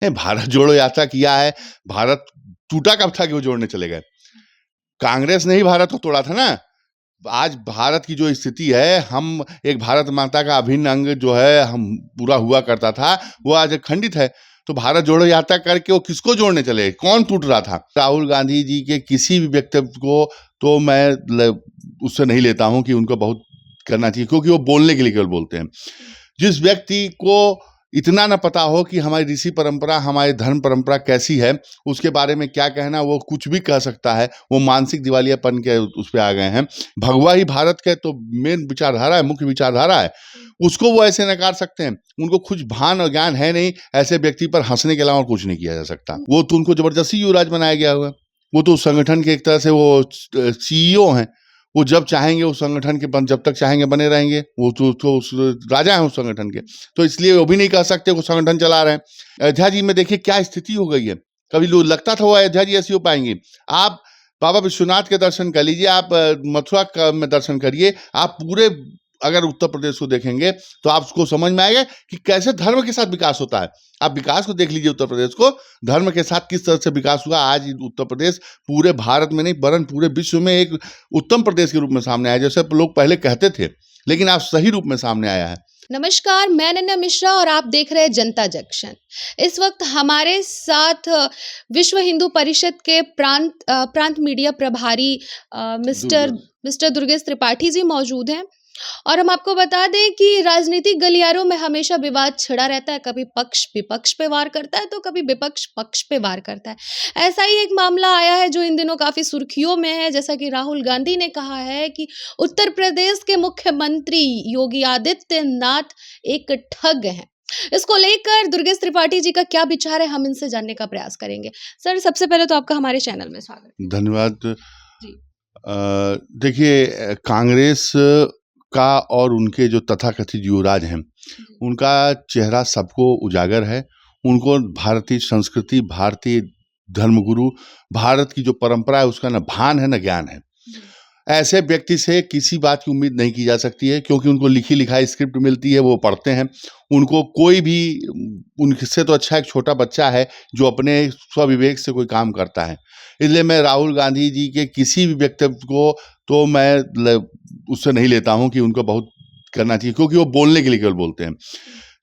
भारत जोड़ो यात्रा किया है। भारत टूटा कब था कि वो जोड़ने चले गए? कांग्रेस ने ही भारत को तोड़ा था ना। आज भारत की जो स्थिति है, हम एक भारत माता का अभिन्न अंग जो है हम पूरा हुआ करता था, वो आज खंडित है। तो भारत जोड़ो यात्रा करके वो किसको जोड़ने चले? कौन टूट रहा था? राहुल गांधी जी के किसी भी वक्तव्य को तो मैं उससे नहीं लेता हूं कि उनको बहुत करना चाहिए, क्योंकि वो बोलने के लिए केवल बोलते हैं। जिस व्यक्ति को इतना ना पता हो कि हमारी ऋषि परंपरा, हमारी धर्म परंपरा कैसी है, उसके बारे में क्या कहना, वो कुछ भी कह सकता है। वो मानसिक दिवालियापन के उस पे आ गए हैं। भगवा ही भारत के तो मेन विचारधारा है, मुख्य विचारधारा है, उसको वो ऐसे नकार सकते हैं। उनको कुछ भान और ज्ञान है नहीं, ऐसे व्यक्ति पर हंसने के अलावा कुछ नहीं किया जा सकता। वो तो उनको जबरदस्ती युवराज बनाया गया हुआ। वो तो उस संगठन के एक तरह से वो CEO हैं। वो जब चाहेंगे उस संगठन के जब तक चाहेंगे बने रहेंगे। वो तो उस राजा हैं उस संगठन के, तो इसलिए वो भी नहीं कह सकते वो संगठन चला रहे हैं। अयोध्या जी में देखिए क्या स्थिति हो गई है। कभी लोग लगता था वो अयोध्या जी ऐसी हो पाएंगी। आप बाबा विश्वनाथ के दर्शन कर लीजिए, आप मथुरा में दर्शन करिए, आप पूरे अगर उत्तर प्रदेश को देखेंगे तो आपको समझ में आएगा कि कैसे धर्म के साथ विकास होता है। आप विकास को देख लीजिए, उत्तर प्रदेश को धर्म के साथ किस तरह से विकास हुआ। आज उत्तर प्रदेश पूरे भारत में नहीं वरन पूरे विश्व में एक उत्तम प्रदेश के रूप में सामने आया, जैसे लोग पहले कहते थे, लेकिन आज सही रूप में सामने आया है। नमस्कार, मैं अनन्या मिश्रा और आप देख रहे हैं जनता जंक्शन। इस वक्त हमारे साथ विश्व हिंदू परिषद के प्रांत मीडिया प्रभारी मिस्टर दुर्गेश त्रिपाठी जी मौजूद हैं। और हम आपको बता दें कि राजनीतिक गलियारों में हमेशा विवाद छिड़ा रहता है। कभी पक्ष विपक्ष पे वार करता है तो कभी विपक्ष पक्ष पे वार करता है। ऐसा ही एक मामला आया है जो इन दिनों काफी सुर्खियों में है। जैसा कि राहुल गांधी ने कहा है कि उत्तर प्रदेश के मुख्यमंत्री योगी आदित्यनाथ एक ठग हैं। इसको लेकर दुर्गेश त्रिपाठी जी का क्या विचार है, हम इनसे जानने का प्रयास करेंगे। सर, सबसे पहले तो आपका हमारे चैनल में स्वागत। धन्यवाद। देखिए, कांग्रेस का और उनके जो तथाकथित युवराज हैं, उनका चेहरा सबको उजागर है। उनको भारतीय संस्कृति, भारतीय धर्मगुरु, भारत की जो परंपरा है उसका न भान है न ज्ञान है। ऐसे व्यक्ति से किसी बात की उम्मीद नहीं की जा सकती है, क्योंकि उनको लिखी लिखाई स्क्रिप्ट मिलती है, वो पढ़ते हैं। उनको कोई भी, उनसे तो अच्छा एक छोटा बच्चा है जो अपने स्वविवेक से कोई काम करता है। इसलिए मैं राहुल गांधी जी के किसी भी वक्तव्य को तो मैं उससे नहीं लेता हूं कि उनको बहुत करना चाहिए, क्योंकि वो बोलने के लिए केवल बोलते हैं।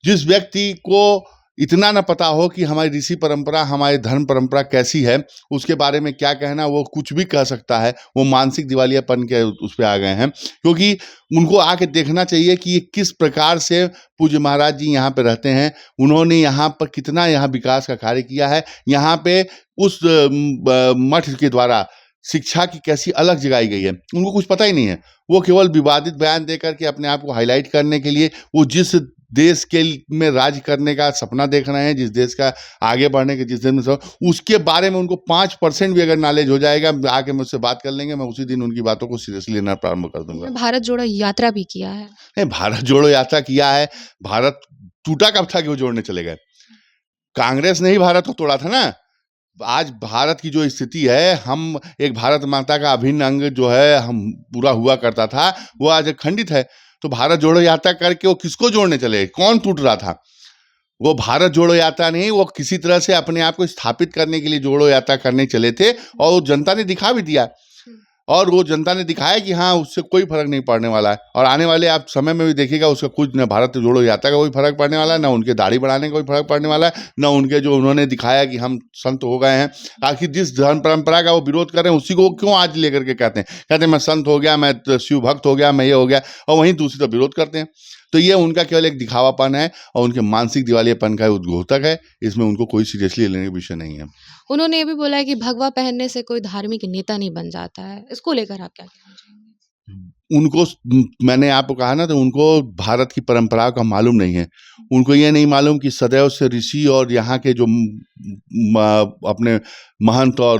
जिस व्यक्ति को इतना ना पता हो कि हमारी ऋषि परंपरा, हमारी धर्म परंपरा कैसी है, उसके बारे में क्या कहना, वो कुछ भी कह सकता है। वो मानसिक दिवालियापन के उस पे आ गए हैं, क्योंकि उनको आके देखना चाहिए कि ये किस प्रकार से पूज्य महाराज जी यहाँ पे रहते हैं। उन्होंने यहाँ पर कितना विकास का कार्य किया है। यहाँ पे उस मठ के द्वारा शिक्षा की कैसी अलग जगाई गई है, उनको कुछ पता ही नहीं है। वो केवल विवादित बयान देकर के अपने आप को हाईलाइट करने के लिए, वो जिस देश के में राज करने का सपना देख रहे हैं, जिस देश का आगे बढ़ने के, जिस देश में उसके बारे में उनको 5% भी अगर नॉलेज हो जाएगा, आके मुझसे बात कर लेंगे, मैं उसी दिन उनकी बातों को सीरियसली लेना प्रारंभ कर दूंगा। भारत जोड़ो यात्रा भी किया है। नहीं, भारत जोड़ो यात्रा किया है। भारत टूटा कब था कि वो जोड़ने चले गए? कांग्रेस ने ही भारत को तोड़ा था ना। आज भारत की जो स्थिति है, हम एक भारत माता का अभिन्न अंग जो है हम पूरा हुआ करता था, वो आज खंडित है। तो भारत जोड़ो यात्रा करके वो किसको जोड़ने चले? कौन टूट रहा था? वो भारत जोड़ो यात्रा नहीं, वो किसी तरह से अपने आप को स्थापित करने के लिए जोड़ो यात्रा करने चले थे, और वो जनता ने दिखा भी दिया। और वो जनता ने दिखाया कि हाँ, उससे कोई फर्क नहीं पड़ने वाला है। और आने वाले आप समय में भी देखिएगा, उसका कुछ न भारत जोड़ो यात्रा का कोई फर्क पड़ने वाला है, ना उनके दाढ़ी बढ़ाने का कोई फर्क पड़ने वाला है, ना उनके जो उन्होंने दिखाया कि हम संत हो गए हैं। आखिर जिस धर्म परंपरा का वो विरोध कर रहे हैं, उसी को क्यों आज लेकर के कहते हैं मैं संत हो गया, मैं शिव भक्त हो गया, मैं ये हो गया, और वहीं दूसरी तरफ विरोध करते हैं। तो ये उनका केवल एक दिखावापन है और उनके मानसिक दिवालियापन का उद्घोतक है। इसमें उनको कोई सीरियसली लेने का विषय नहीं है। उन्होंने ये भी बोला है कि भगवा पहनने से कोई धार्मिक नेता नहीं बन जाता है। इसको लेकर आप क्या कहना चाहेंगे? उनको, मैंने आपको कहा ना, तो उनको भारत की परंपरा का मालूम नहीं है। उनको ये नहीं मालूम कि सदैव से ऋषि और यहाँ के जो अपने महंत और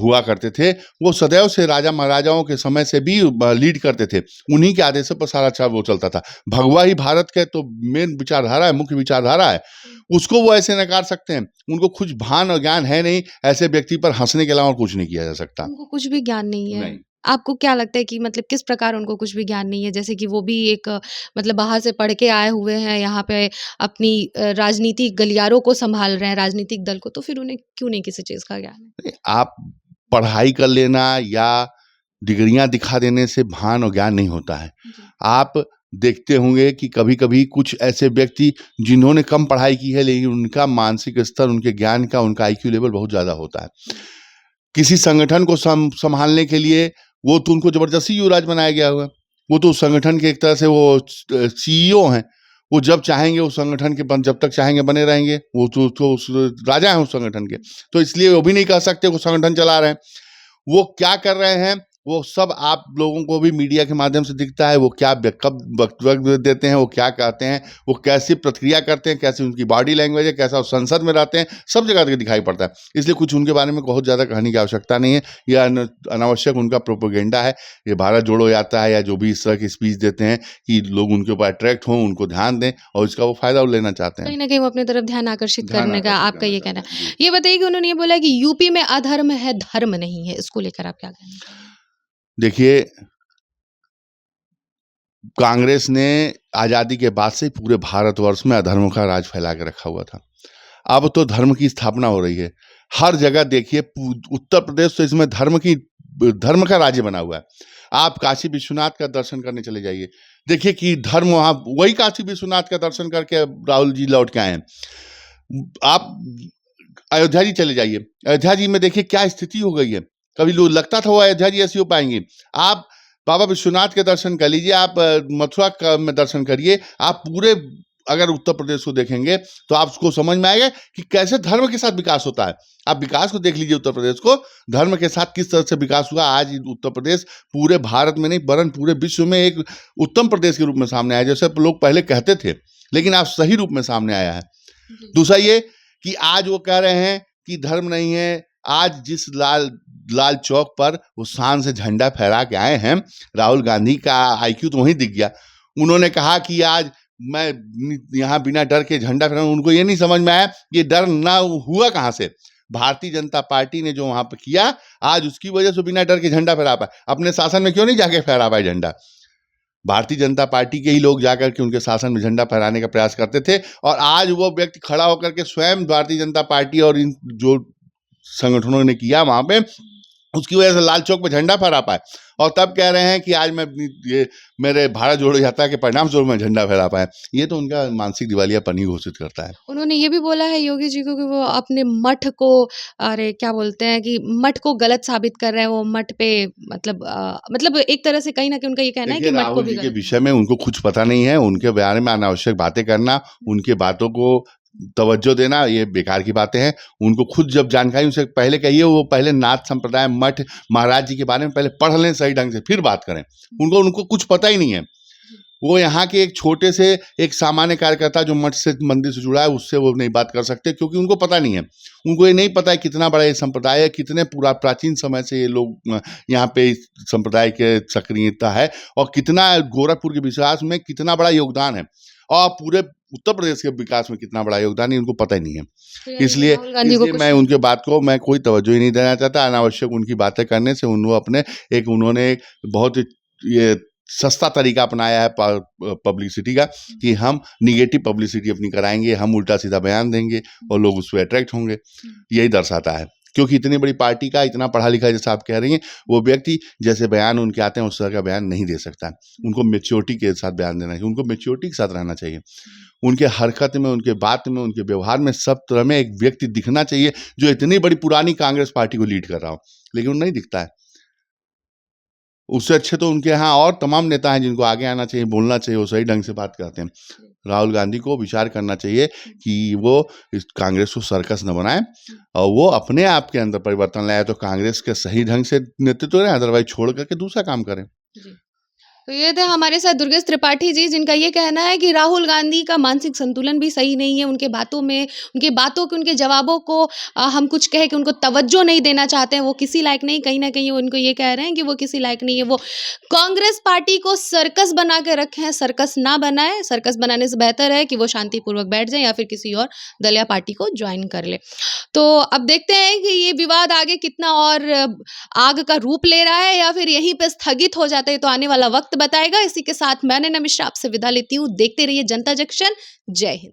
हुआ करते थे, वो सदैव से राजा महाराजाओं के समय से भी लीड करते थे। उन्हीं के आदेशों पर सारा अच्छा वो चलता था। भगवा ही भारत के तो मेन विचारधारा है, मुख्य विचारधारा है। उसको वो ऐसे नकार सकते हैं। उनको कुछ भान और ज्ञान है नहीं, ऐसे व्यक्ति पर हंसने के अलावा कुछ नहीं किया जा सकता। उनको कुछ भी ज्ञान नहीं है। नहीं। आपको क्या लगता है कि मतलब किस प्रकार उनको कुछ भी ज्ञान नहीं है? जैसे कि वो भी एक मतलब बाहर से पढ़ के आए हुए हैं, यहाँ पे अपनी राजनीतिक गलियारों को सँभाल रहे हैं, राजनीतिक दल को, तो फिर उन्हें क्यों नहीं किसी चीज़ का ज्ञान है? आप पढ़ाई कर लेना या डिग्रियां दिखा देने से भान और ज्ञान नहीं होता है। जी। आप देखते होंगे कि कभी-कभी कुछ ऐसे व्यक्ति जिन्होंने कम पढ़ाई की है लेकिन उनका मानसिक स्तर, उनके ज्ञान का, उनका आईक्यू लेवल बहुत ज़्यादा होता है। किसी संगठन को संभालने के लिए वो तो उनको ज़बरदस्ती युवराज बनाया गया हुआ है। वो तो उस संगठन के एक तरह से वो सीईओ हैं। वो जब चाहेंगे उस संगठन के जब तक चाहेंगे बने रहेंगे। वो तो उस राजा हैं उस संगठन के। तो इसलिए वो भी नहीं कह सकते वो संगठन चला रहे हैं। वो क्या कर रहे हैं, वो सब आप लोगों को भी मीडिया के माध्यम से दिखता है। वो क्या कब वक्तव्य देते हैं, वो क्या कहते हैं, वो कैसी प्रतिक्रिया करते हैं, कैसी उनकी बॉडी लैंग्वेज है, कैसा वो संसद में रहते हैं, सब जगह दिखाई पड़ता है। इसलिए कुछ उनके बारे में बहुत ज़्यादा कहने की आवश्यकता नहीं है। यह अनावश्यक उनका प्रोपेगेंडा है। ये भारत जोड़ो यात्रा है या जो भी इस तरह की स्पीच देते हैं कि लोग उनके ऊपर अट्रैक्ट हों, उनको ध्यान दें और इसका वो फ़ायदा लेना चाहते हैं। कहीं न कहीं वो अपनी तरफ ध्यान आकर्षित ध्यान करने का आकर्षित आपका ये करना कहना चाहते है। हैं। जी। ये बताइए कि उन्होंने ये बोला कि यूपी में अधर्म है, धर्म नहीं है। इसको लेकर आप क्या कहना चाहेंगे? देखिए, कांग्रेस ने आज़ादी के बाद से पूरे भारतवर्ष में अधर्म का राज फैला के रखा हुआ था। अब तो धर्म की स्थापना हो रही है। हर जगह देखिए उत्तर प्रदेश तो इसमें धर्म का राज्य बना हुआ है। आप काशी विश्वनाथ का दर्शन करने चले जाइए। देखिए कि धर्म वहाँ वही काशी विश्वनाथ का दर्शन करके राहुल जी लौट के आए हैं। आप अयोध्या जी चले जाइए। अयोध्या जी में देखिए क्या स्थिति हो गई है। कभी लोग लगता था वो अयोध्या जी ऐसी हो पाएंगी। आप बाबा विश्वनाथ के दर्शन कर लीजिए, आप मथुरा का में दर्शन करिए। आप पूरे अगर उत्तर प्रदेश को देखेंगे तो आपको समझ में आएगा कि कैसे धर्म के साथ विकास होता है। आप विकास को देख लीजिए उत्तर प्रदेश को, धर्म के साथ किस तरह से विकास हुआ। आज उत्तर प्रदेश पूरे भारत में नहीं वरन पूरे विश्व में एक उत्तम प्रदेश के रूप में सामने आया, जैसे लोग पहले कहते थे, लेकिन आज सही रूप में सामने आया है। दूसरा ये कि आज वो कह रहे हैं कि धर्म नहीं है। आज जिस लाल चौक पर वो शान से झंडा फहरा के आए हैं, राहुल गांधी का आईक्यू तो वहीं दिख गया। उन्होंने कहा कि आज मैं यहाँ बिना डर के झंडा फहराऊं। उनको ये नहीं समझ में आया ये डर ना हुआ कहाँ से। भारतीय जनता पार्टी ने जो वहां पर किया, आज उसकी वजह से बिना डर के झंडा फहरा पाए। अपने शासन में क्यों नहीं जाके फहरा पाए झंडा? भारतीय जनता पार्टी के ही लोग जाकर के उनके शासन में झंडा फहराने का प्रयास करते थे और आज वो व्यक्ति खड़ा होकर के स्वयं भारतीय जनता पार्टी और इन जो संगठनों ने किया वहां पे, उसकी वजह से लाल चौक पे झंडा फहरा पाए और तब कह रहे हैं कि आज मैं ये मेरे भारत जोड़ो यात्रा के परिणाम स्वरूप मैं झंडा फहरा पाया। ये तो उनका मानसिक दिवालियापन ही घोषित करता है। उन्होंने ये भी बोला है योगी जी को कि वो अपने मठ को अरे क्या बोलते हैं कि मठ को गलत साबित कर रहे हैं। वो मठ पे मतलब एक तरह से कहीं न कहीं उनका ये कहना है कि देखिए, मठ को राहुल भी जी के गलत विषय में उनको कुछ पता नहीं है। उनके बारे में अनावश्यक बातें करना, उनके बातों को तवज्जो देना, ये बेकार की बातें हैं। उनको खुद जब जानकारी उनसे पहले कहिए, वो पहले नाथ संप्रदाय, मठ, महाराज जी के बारे में पहले पढ़ लें सही ढंग से, फिर बात करें। उनको कुछ पता ही नहीं है। वो यहाँ के एक छोटे से एक सामान्य कार्यकर्ता जो मठ से मंदिर से जुड़ा है, उससे वो नहीं बात कर सकते क्योंकि उनको पता नहीं है। उनको ये नहीं पता है कितना बड़ा ये संप्रदाय है, कितने प्राचीन समय से ये लोग यहाँ पे इस संप्रदाय के सक्रियता है और कितना गोरखपुर के विकास में कितना बड़ा योगदान है और पूरे उत्तर प्रदेश के विकास में कितना बड़ा योगदान है, उनको पता ही नहीं है। तो यानी इसलिए राहुल गांधी को कुछ मैं उनके बात को मैं कोई तवज्जो ही नहीं देना चाहता। अनावश्यक उनकी बातें करने से उन्होंने बहुत ये सस्ता तरीका अपनाया है पब्लिसिटी का कि हम निगेटिव पब्लिसिटी अपनी कराएंगे, हम उल्टा सीधा बयान देंगे और लोग उस पर अट्रैक्ट होंगे। यही दर्शाता है क्योंकि इतनी बड़ी पार्टी का इतना पढ़ा लिखा जैसा आप कह रही हैं, वो व्यक्ति जैसे बयान उनके आते हैं उस तरह का बयान नहीं दे सकता। उनको मैच्योरिटी के साथ बयान देना चाहिए, उनको मैच्योरिटी के साथ रहना चाहिए। उनके हरकत में, उनके बात में, उनके व्यवहार में सब तरह में एक व्यक्ति दिखना चाहिए जो इतनी बड़ी पुरानी कांग्रेस पार्टी को लीड कर रहा हो, लेकिन वो नहीं दिखता है। उससे अच्छे तो उनके यहाँ और तमाम नेता हैं जिनको आगे आना चाहिए, बोलना चाहिए, वो सही ढंग से बात करते हैं। राहुल गांधी को विचार करना चाहिए कि वो इस कांग्रेस को सर्कस न बनाए और वो अपने आप के अंदर परिवर्तन लाए तो कांग्रेस के सही ढंग से नेतृत्व करें, अदरवाइज छोड़ करके दूसरा काम करें। तो ये थे हमारे साथ दुर्गेश त्रिपाठी जी, जिनका ये कहना है कि राहुल गांधी का मानसिक संतुलन भी सही नहीं है। उनके बातों में, उनकी बातों के, उनके जवाबों को हम कुछ कहे कि उनको तवज्जो नहीं देना चाहते हैं, वो किसी लायक नहीं। कहीं न कहीं वो उनको ये कह रहे हैं कि वो किसी लायक नहीं है। वो कांग्रेस पार्टी को सर्कस बना के रखे हैं, सर्कस ना बनाएँ। सर्कस बनाने से बेहतर है कि वो शांतिपूर्वक बैठ जाएँ या फिर किसी और दल या पार्टी को जॉइन कर लें। तो अब देखते हैं कि ये विवाद आगे कितना और आग का रूप ले रहा है या फिर यहीं पे स्थगित हो जाता है, तो आने वाला वक्त बताएगा। इसी के साथ मैं नैना मिश्रा आपसे विदा लेती हूँ। देखते रहिए जनता जंक्शन। जय हिंद।